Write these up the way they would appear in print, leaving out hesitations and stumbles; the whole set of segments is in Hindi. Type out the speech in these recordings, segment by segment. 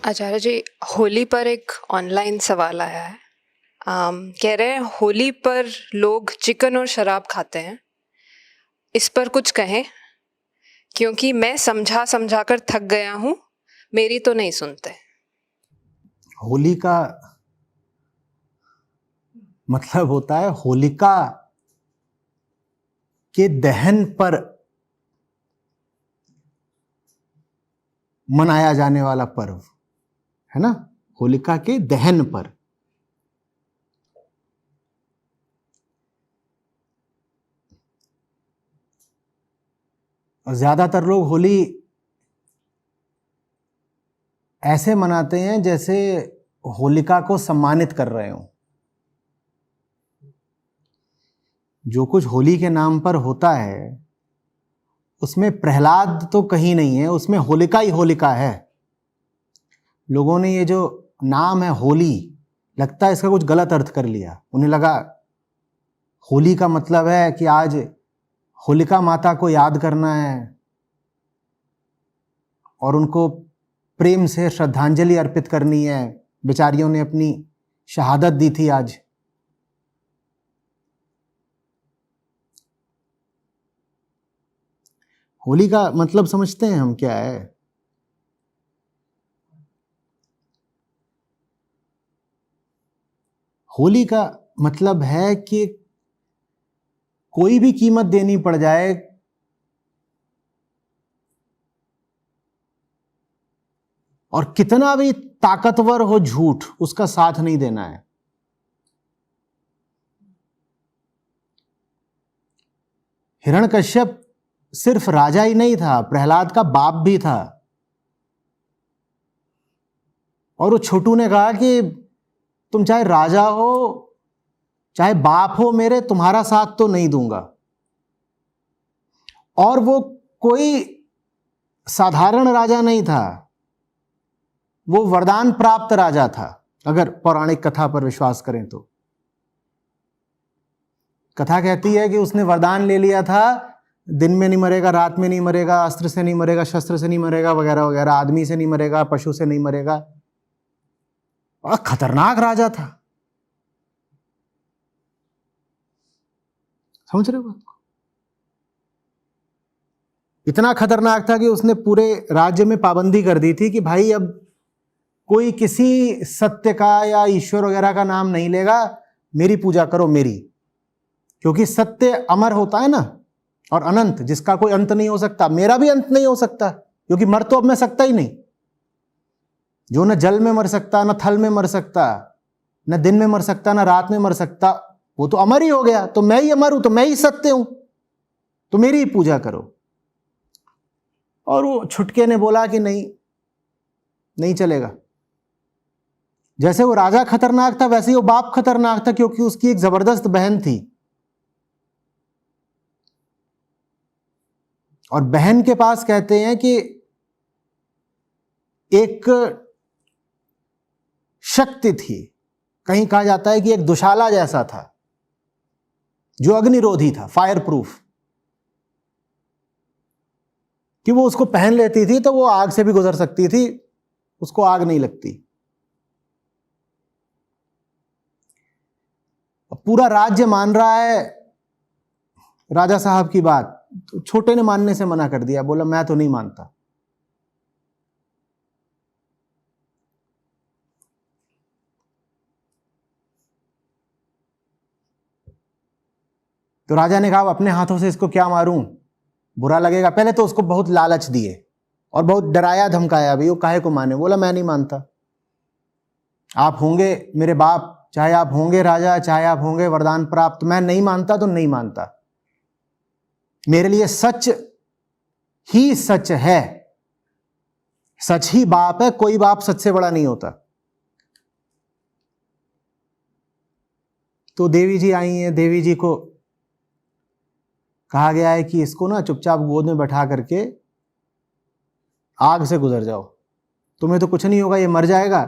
आचार्य जी, होली पर एक ऑनलाइन सवाल आया है। कह रहे हैं होली पर लोग चिकन और शराब खाते हैं, इस पर कुछ कहें, क्योंकि मैं समझा समझा कर थक गया हूँ, मेरी तो नहीं सुनते। होली का मतलब होता है होलिका के दहन पर मनाया जाने वाला पर्व है ना। होलिका के दहन पर। और ज्यादातर लोग होली ऐसे मनाते हैं जैसे होलिका को सम्मानित कर रहे हो। जो कुछ होली के नाम पर होता है उसमें प्रहलाद तो कहीं नहीं है, उसमें होलिका ही होलिका है। लोगों ने ये जो नाम है होली, लगता है इसका कुछ गलत अर्थ कर लिया। उन्हें लगा होली का मतलब है कि आज होलिका माता को याद करना है और उनको प्रेम से श्रद्धांजलि अर्पित करनी है। बेचारियों ने अपनी शहादत दी थी आज। होली का मतलब समझते हैं हम क्या है? होली का मतलब है कि कोई भी कीमत देनी पड़ जाए, और कितना भी ताकतवर हो झूठ, उसका साथ नहीं देना है। हिरण्यकश्यप सिर्फ राजा ही नहीं था, प्रहलाद का बाप भी था। और वो छोटू ने कहा कि तुम चाहे राजा हो चाहे बाप हो मेरे, तुम्हारा साथ तो नहीं दूंगा। और वो कोई साधारण राजा नहीं था, वो वरदान प्राप्त राजा था, अगर पौराणिक कथा पर विश्वास करें तो। कथा कहती है कि उसने वरदान ले लिया था, दिन में नहीं मरेगा, रात में नहीं मरेगा, अस्त्र से नहीं मरेगा, शस्त्र से नहीं मरेगा, वगैरह वगैरह, आदमी से नहीं मरेगा, पशु से नहीं मरेगा। बड़ा खतरनाक राजा था। समझ रहे हो बात को? इतना खतरनाक था कि उसने पूरे राज्य में पाबंदी कर दी थी कि भाई अब कोई किसी सत्य का या ईश्वर वगैरह का नाम नहीं लेगा, मेरी पूजा करो मेरी। क्योंकि सत्य अमर होता है ना, और अनंत, जिसका कोई अंत नहीं हो सकता। मेरा भी अंत नहीं हो सकता, क्योंकि मर तो अब मैं सकता ही नहीं। जो न जल में मर सकता, न थल में मर सकता, न दिन में मर सकता, न रात में मर सकता, वो तो अमर ही हो गया। तो मैं ही अमर हूं, तो मैं ही सत्य हूं, तो मेरी ही पूजा करो। और वो छुटके ने बोला कि नहीं, नहीं चलेगा। जैसे वो राजा खतरनाक था, वैसे ही वो बाप खतरनाक था, क्योंकि उसकी एक जबरदस्त बहन थी। और बहन के पास कहते हैं कि एक शक्ति थी, कहीं कहा जाता है कि एक दुशाला जैसा था, जो अग्निरोधी था, फायर प्रूफ, कि वो उसको पहन लेती थी तो वो आग से भी गुजर सकती थी, उसको आग नहीं लगती। पूरा राज्य मान रहा है राजा साहब की बात, तो छोटे ने मानने से मना कर दिया, बोला मैं तो नहीं मानता। तो राजा ने कहा अपने हाथों से इसको क्या मारूं, बुरा लगेगा। पहले तो उसको बहुत लालच दिए और बहुत डराया धमकाया, भी वो काहे को माने। बोला मैं नहीं मानता, आप होंगे मेरे बाप, चाहे आप होंगे राजा, चाहे आप होंगे वरदान प्राप्त, मैं नहीं मानता तो नहीं मानता। मेरे लिए सच ही सच है, सच ही बाप है, कोई बाप सच से बड़ा नहीं होता। तो देवी जी आई हैं, देवी जी को कहा गया है कि इसको ना चुपचाप गोद में बैठा करके आग से गुजर जाओ, तुम्हें तो कुछ नहीं होगा, ये मर जाएगा।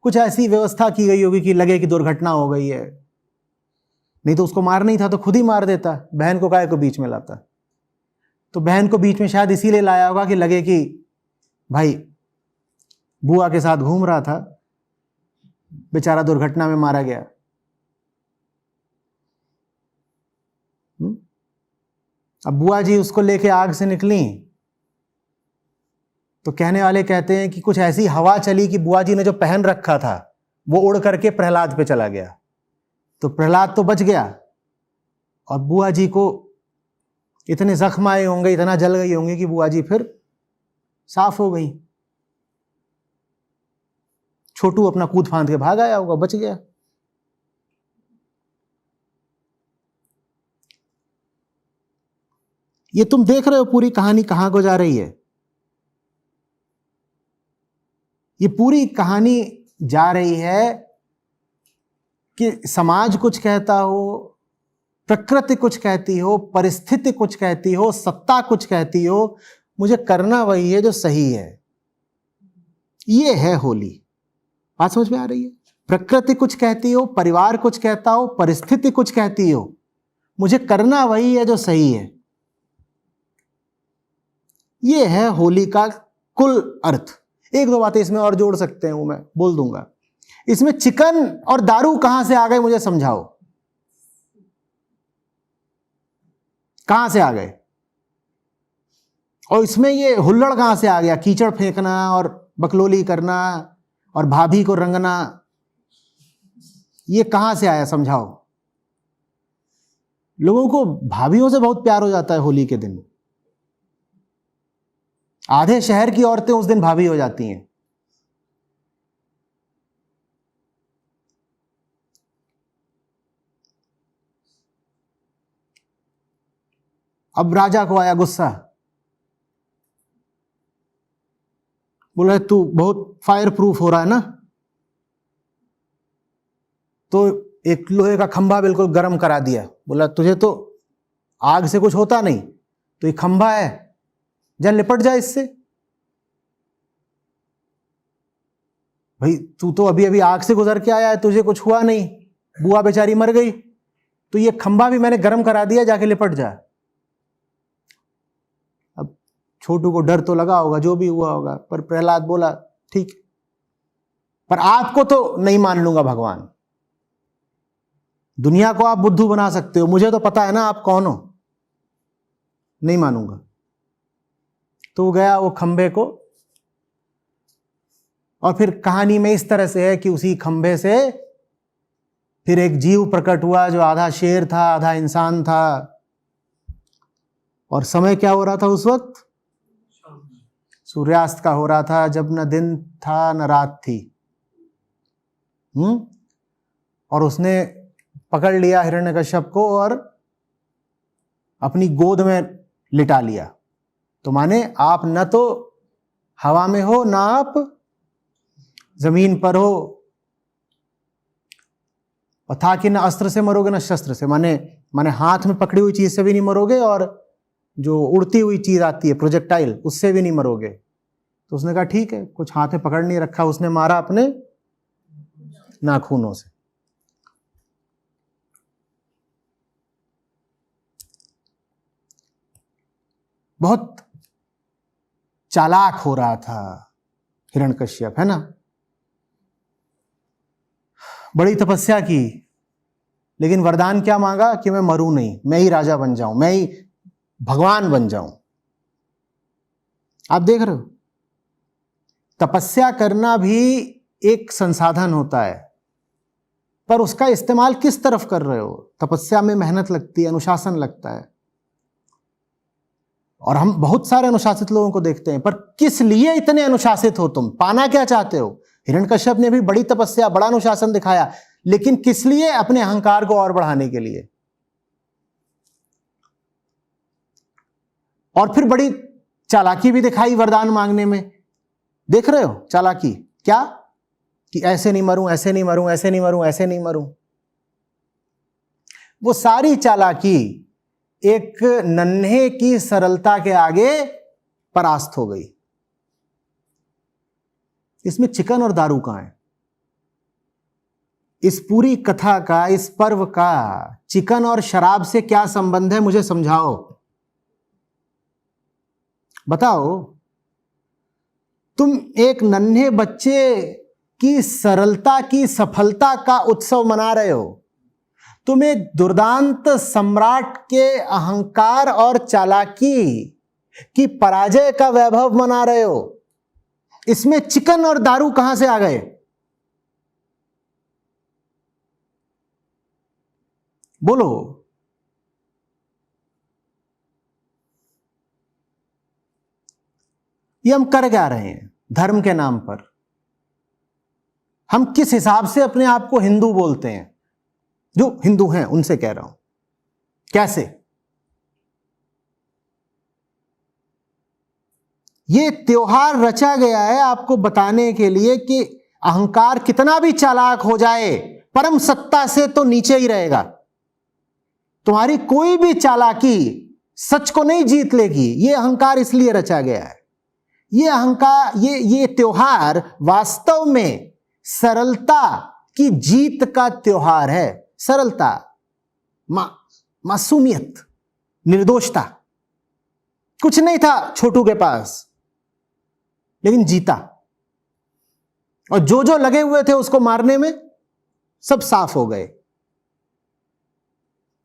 कुछ ऐसी व्यवस्था की गई होगी कि लगे कि दुर्घटना हो गई है, नहीं तो उसको मार नहीं था तो खुद ही मार देता, बहन को काहे को बीच में लाता। तो बहन को बीच में शायद इसीलिए लाया होगा कि लगे कि भाई बुआ के साथ घूम रहा था, बेचारा दुर्घटना में मारा गया। अब बुआ जी उसको लेके आग से निकली तो कहने वाले कहते हैं कि कुछ ऐसी हवा चली कि बुआ जी ने जो पहन रखा था वो उड़ करके प्रहलाद पे चला गया। तो प्रहलाद तो बच गया और बुआ जी को इतने जख्म आए होंगे, इतना जल गई होंगी कि बुआ जी फिर साफ हो गई। छोटू अपना कूद फांद के भाग आया होगा, बच गया। ये तुम देख रहे हो पूरी कहानी कहां को जा रही है। ये पूरी कहानी जा रही है कि समाज कुछ कहता हो, प्रकृति कुछ कहती हो, परिस्थिति कुछ कहती हो, सत्ता कुछ कहती हो, मुझे करना वही है जो सही है। ये है होली। बात समझ में आ रही है? प्रकृति कुछ कहती हो, परिवार कुछ कहता हो, परिस्थिति कुछ कहती हो, मुझे करना वही है जो सही है। ये है होली का कुल अर्थ। एक दो बातें इसमें और जोड़ सकते हैं, वो मैं बोल दूंगा। इसमें चिकन और दारू कहां से आ गए, मुझे समझाओ। कहां से आ गए? और इसमें ये हुल्लड़ कहां से आ गया? कीचड़ फेंकना और बकलोली करना और भाभी को रंगना, ये कहां से आया, समझाओ। लोगों को भाभीयों से बहुत प्यार हो जाता है होली के दिन। आधे शहर की औरतें उस दिन भाभी हो जाती हैं। अब राजा को आया गुस्सा, बोला तू बहुत फायर प्रूफ हो रहा है ना, तो एक लोहे का खंभा बिल्कुल गर्म करा दिया। बोला तुझे तो आग से कुछ होता नहीं, तो ये खंभा है, जा लिपट जा इससे। भाई तू तो अभी अभी आग से गुजर के आया है, तुझे कुछ हुआ नहीं, बुआ बेचारी मर गई, तो ये खंभा भी मैंने गर्म करा दिया, जाके लिपट जा। अब छोटू को डर तो लगा होगा, जो भी हुआ होगा, पर प्रहलाद बोला ठीक, पर आपको तो नहीं मान लूंगा भगवान। दुनिया को आप बुद्धू बना सकते हो, मुझे तो पता है ना आप कौन हो, नहीं मानूंगा। तो गया वो खंभे को, और फिर कहानी में इस तरह से है कि उसी खंभे से फिर एक जीव प्रकट हुआ जो आधा शेर था आधा इंसान था। और समय क्या हो रहा था उस वक्त? सूर्यास्त का हो रहा था, जब न दिन था न रात थी। और उसने पकड़ लिया हिरण्यकश्यप को और अपनी गोद में लिटा लिया। तो माने आप न तो हवा में हो, ना आप जमीन पर हो, और था कि न अस्त्र से मरोगे न शस्त्र से, माने हाथ में पकड़ी हुई चीज से भी नहीं मरोगे, और जो उड़ती हुई चीज आती है प्रोजेक्टाइल, उससे भी नहीं मरोगे। तो उसने कहा ठीक है, कुछ हाथ में पकड़ नहीं रखा, उसने मारा अपने नाखूनों से। बहुत चालाक हो रहा था हिरण्यकश्यप, है ना। बड़ी तपस्या की, लेकिन वरदान क्या मांगा कि मैं मरूं नहीं, मैं ही राजा बन जाऊं, मैं ही भगवान बन जाऊं। आप देख रहे हो, तपस्या करना भी एक संसाधन होता है, पर उसका इस्तेमाल किस तरफ कर रहे हो। तपस्या में मेहनत लगती है, अनुशासन लगता है, और हम बहुत सारे अनुशासित लोगों को देखते हैं, पर किस लिए इतने अनुशासित हो तुम? पाना क्या चाहते हो? हिरण्यकश्यप ने भी बड़ी तपस्या, बड़ा अनुशासन दिखाया, लेकिन किस लिए? अपने अहंकार को और बढ़ाने के लिए। और फिर बड़ी चालाकी भी दिखाई वरदान मांगने में। देख रहे हो चालाकी क्या? कि ऐसे नहीं मरूं, ऐसे नहीं मरूं, ऐसे नहीं मरूं, ऐसे नहीं मरूं। वो सारी चालाकी एक नन्हे की सरलता के आगे परास्त हो गई। इसमें चिकन और दारू कहां है? इस पूरी कथा का, इस पर्व का चिकन और शराब से क्या संबंध है, मुझे समझाओ, बताओ। तुम एक नन्हे बच्चे की सरलता की सफलता का उत्सव मना रहे हो। तुम एक दुर्दांत सम्राट के अहंकार और चालाकी की पराजय का वैभव मना रहे हो। इसमें चिकन और दारू कहां से आ गए? बोलो। ये हम कर क्या रहे हैं धर्म के नाम पर? हम किस हिसाब से अपने आप को हिंदू बोलते हैं? जो हिंदू हैं उनसे कह रहा हूं, कैसे? ये त्योहार रचा गया है आपको बताने के लिए कि अहंकार कितना भी चालाक हो जाए, परम सत्ता से तो नीचे ही रहेगा। तुम्हारी कोई भी चालाकी सच को नहीं जीत लेगी। ये अहंकार इसलिए रचा गया है। ये अहंकार, ये त्योहार वास्तव में सरलता की जीत का त्योहार है। सरलता, मासूमियत, निर्दोषता। कुछ नहीं था छोटू के पास, लेकिन जीता। और जो जो लगे हुए थे उसको मारने में, सब साफ हो गए।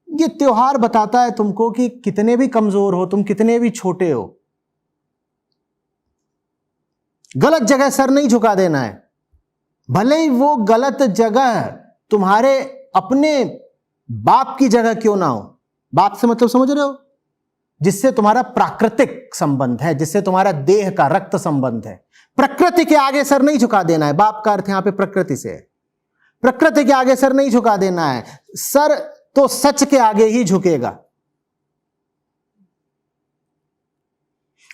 ये त्योहार बताता है तुमको कि कितने भी कमजोर हो तुम, कितने भी छोटे हो, गलत जगह सर नहीं झुका देना है। भले ही वो गलत जगह तुम्हारे अपने बाप की जगह क्यों ना हो। बाप से मतलब समझ रहे हो? जिससे तुम्हारा प्राकृतिक संबंध है, जिससे तुम्हारा देह का रक्त संबंध है। प्रकृति के आगे सर नहीं झुका देना है। बाप का अर्थ यहां पे प्रकृति से है। प्रकृति के आगे सर नहीं झुका देना है। सर तो सच के आगे ही झुकेगा।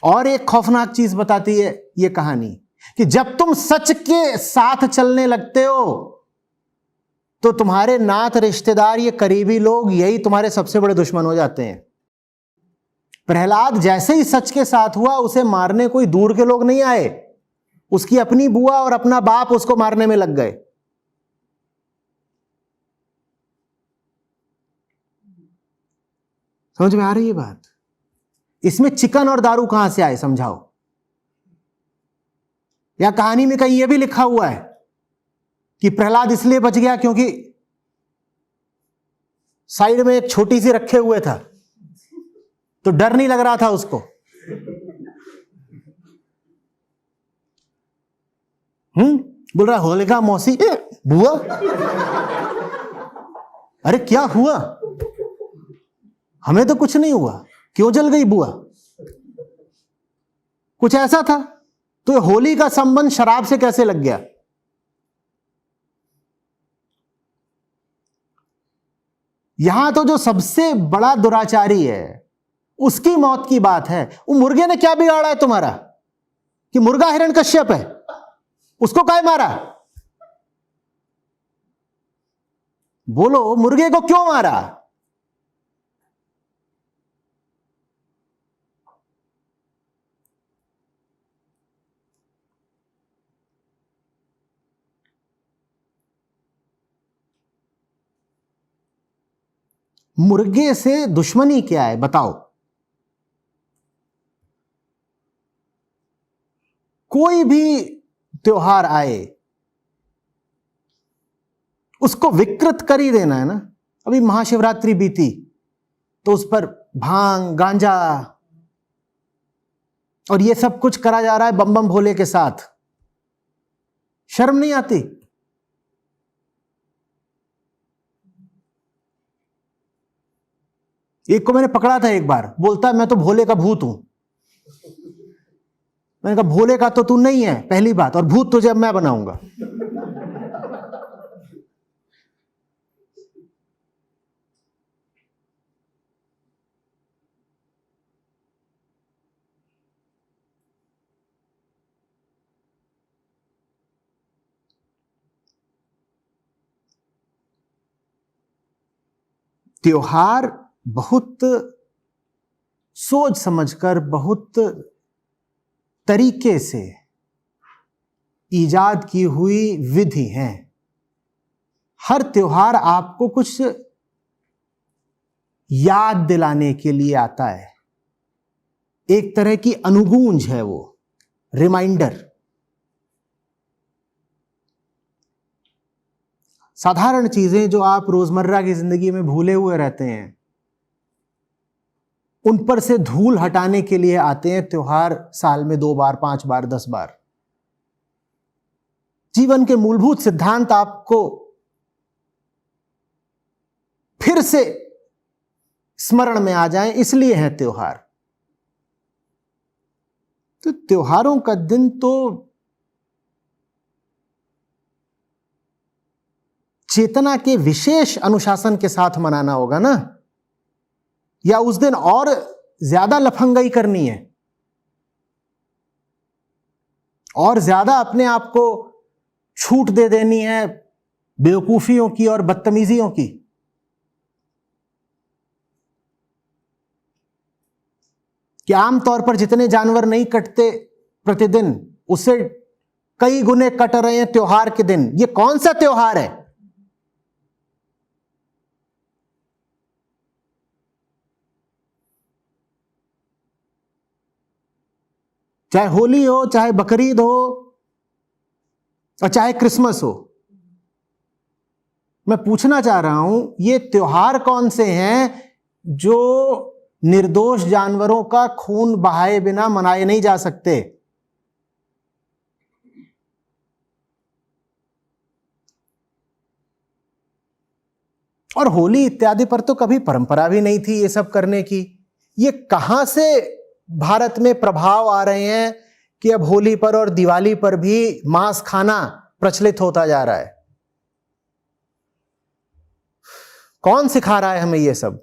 और एक खौफनाक चीज बताती है यह कहानी कि जब तुम सच के साथ चलने लगते हो तो तुम्हारे नात रिश्तेदार, ये करीबी लोग, यही तुम्हारे सबसे बड़े दुश्मन हो जाते हैं। प्रहलाद जैसे ही सच के साथ हुआ, उसे मारने कोई दूर के लोग नहीं आए। उसकी अपनी बुआ और अपना बाप उसको मारने में लग गए। समझ में आ रही है बात? इसमें चिकन और दारू कहां से आए, समझाओ। या कहानी में कहीं यह भी लिखा हुआ है कि प्रहलाद इसलिए बच गया क्योंकि साइड में एक छोटी सी रखे हुए था, तो डर नहीं लग रहा था उसको। बोल रहा होलिका मौसी, बुआ, अरे क्या हुआ? हमें तो कुछ नहीं हुआ, क्यों जल गई बुआ? कुछ ऐसा था। तो होली का संबंध शराब से कैसे लग गया? यहां तो जो सबसे बड़ा दुराचारी है उसकी मौत की बात है। वो मुर्गे ने क्या बिगाड़ा है तुम्हारा कि मुर्गा हिरण्यकश्यप है? उसको काहे मारा? बोलो, मुर्गे को क्यों मारा? मुर्गे से दुश्मनी क्या है बताओ? कोई भी त्योहार आए उसको विकृत कर ही देना है ना। अभी महाशिवरात्रि बीती तो उस पर भांग, गांजा और ये सब कुछ करा जा रहा है बम बम भोले के साथ। शर्म नहीं आती? एक को मैंने पकड़ा था एक बार, बोलता है मैं तो भोले का भूत हूं। मैंने कहा भोले का तो तू नहीं है पहली बात, और भूत तुझे अब मैं बनाऊंगा। त्योहार बहुत सोच समझकर, बहुत तरीके से ईजाद की हुई विधि है। हर त्योहार आपको कुछ याद दिलाने के लिए आता है। एक तरह की अनुगूंज है वो, रिमाइंडर। साधारण चीजें जो आप रोजमर्रा की जिंदगी में भूले हुए रहते हैं, उन पर से धूल हटाने के लिए आते हैं त्योहार, साल में 2 बार, 5 बार, 10 बार। जीवन के मूलभूत सिद्धांत आपको फिर से स्मरण में आ जाएं, इसलिए है त्योहार। तो त्योहारों का दिन तो चेतना के विशेष अनुशासन के साथ मनाना होगा ना, या उस दिन और ज्यादा लफंगाई करनी है, और ज्यादा अपने आप को छूट दे देनी है बेवकूफियों की और बदतमीजियों की। कि आमतौर पर जितने जानवर नहीं कटते प्रतिदिन, उससे कई गुने कट रहे हैं त्योहार के दिन। ये कौन सा त्योहार है? चाहे होली हो, चाहे बकरीद हो, और चाहे क्रिसमस हो। मैं पूछना चाह रहा हूं, ये त्योहार कौन से हैं जो निर्दोष जानवरों का खून बहाए बिना मनाए नहीं जा सकते? और होली इत्यादि पर तो कभी परंपरा भी नहीं थी ये सब करने की। ये कहां से भारत में प्रभाव आ रहे हैं कि अब होली पर और दिवाली पर भी मांस खाना प्रचलित होता जा रहा है? कौन सिखा रहा है हमें ये सब?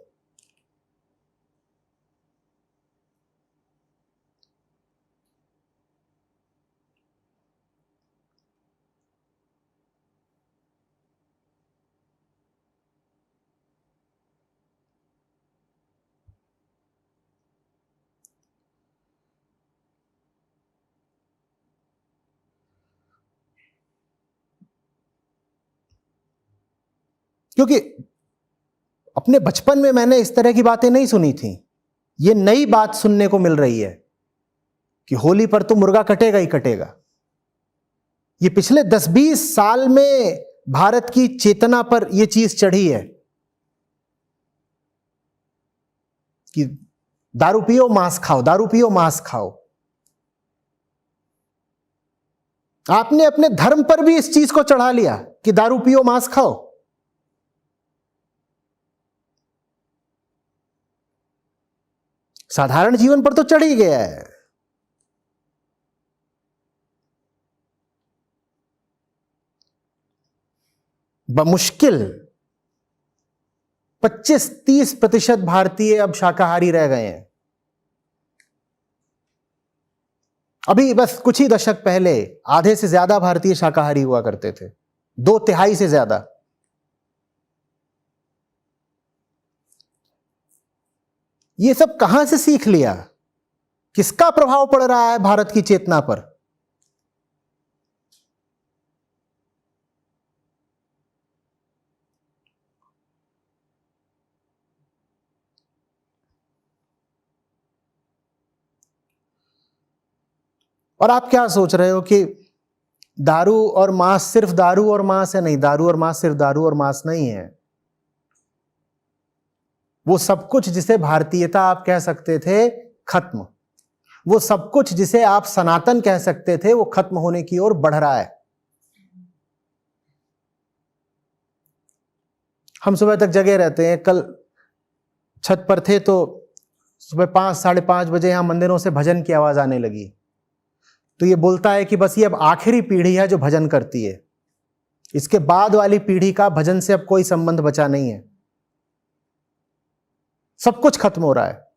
क्योंकि अपने बचपन में मैंने इस तरह की बातें नहीं सुनी थी। ये नई बात सुनने को मिल रही है कि होली पर तो मुर्गा कटेगा ही कटेगा। ये पिछले 10-20 साल में भारत की चेतना पर यह चीज चढ़ी है कि दारू पियो मांस खाओ, दारू पियो मांस खाओ। आपने अपने धर्म पर भी इस चीज को चढ़ा लिया कि दारू पियो मांस खाओ। साधारण जीवन पर तो चढ़ ही गया है। बमुश्किल 25-30% भारतीय अब शाकाहारी रह गए हैं। अभी बस कुछ ही दशक पहले आधे से ज्यादा भारतीय शाकाहारी हुआ करते थे, 2/3 से ज्यादा। ये सब कहां से सीख लिया? किसका प्रभाव पड़ रहा है भारत की चेतना पर? और आप क्या सोच रहे हो कि दारू और मांस सिर्फ दारू और मांस है? नहीं, दारू और मांस सिर्फ दारू और मांस नहीं है। वो सब कुछ जिसे भारतीयता आप कह सकते थे, खत्म। वो सब कुछ जिसे आप सनातन कह सकते थे, वो खत्म होने की ओर बढ़ रहा है। हम सुबह तक जगे रहते हैं। कल छत पर थे तो सुबह 5, 5:30 बजे यहां मंदिरों से भजन की आवाज आने लगी। तो ये बोलता है कि बस ये अब आखिरी पीढ़ी है जो भजन करती है। इसके बाद वाली पीढ़ी का भजन से अब कोई संबंध बचा नहीं है। सब कुछ खत्म हो रहा है।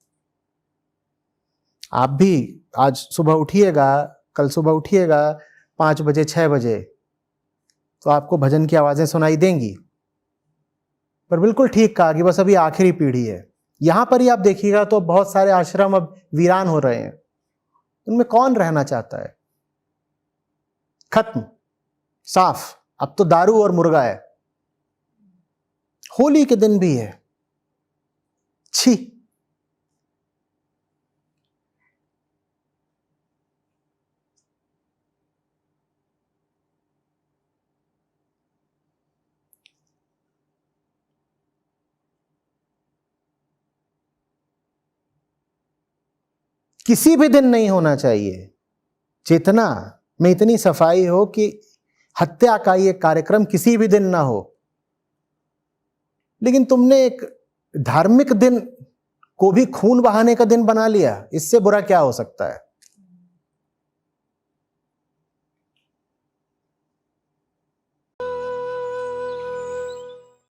आप भी आज सुबह उठिएगा, कल सुबह उठिएगा 5 बजे, 6 बजे, तो आपको भजन की आवाजें सुनाई देंगी। पर बिल्कुल ठीक कहा कि बस अभी आखिरी पीढ़ी है। यहां पर ही आप देखिएगा तो बहुत सारे आश्रम अब वीरान हो रहे हैं। उनमें कौन रहना चाहता है? खत्म, साफ। अब तो दारू और मुर्गा है। होली के दिन भी है। छी। किसी भी दिन नहीं होना चाहिए। चेतना में इतनी सफाई हो कि हत्या का ये कार्यक्रम किसी भी दिन ना हो। लेकिन तुमने एक धार्मिक दिन को भी खून बहाने का दिन बना लिया, इससे बुरा क्या हो सकता है।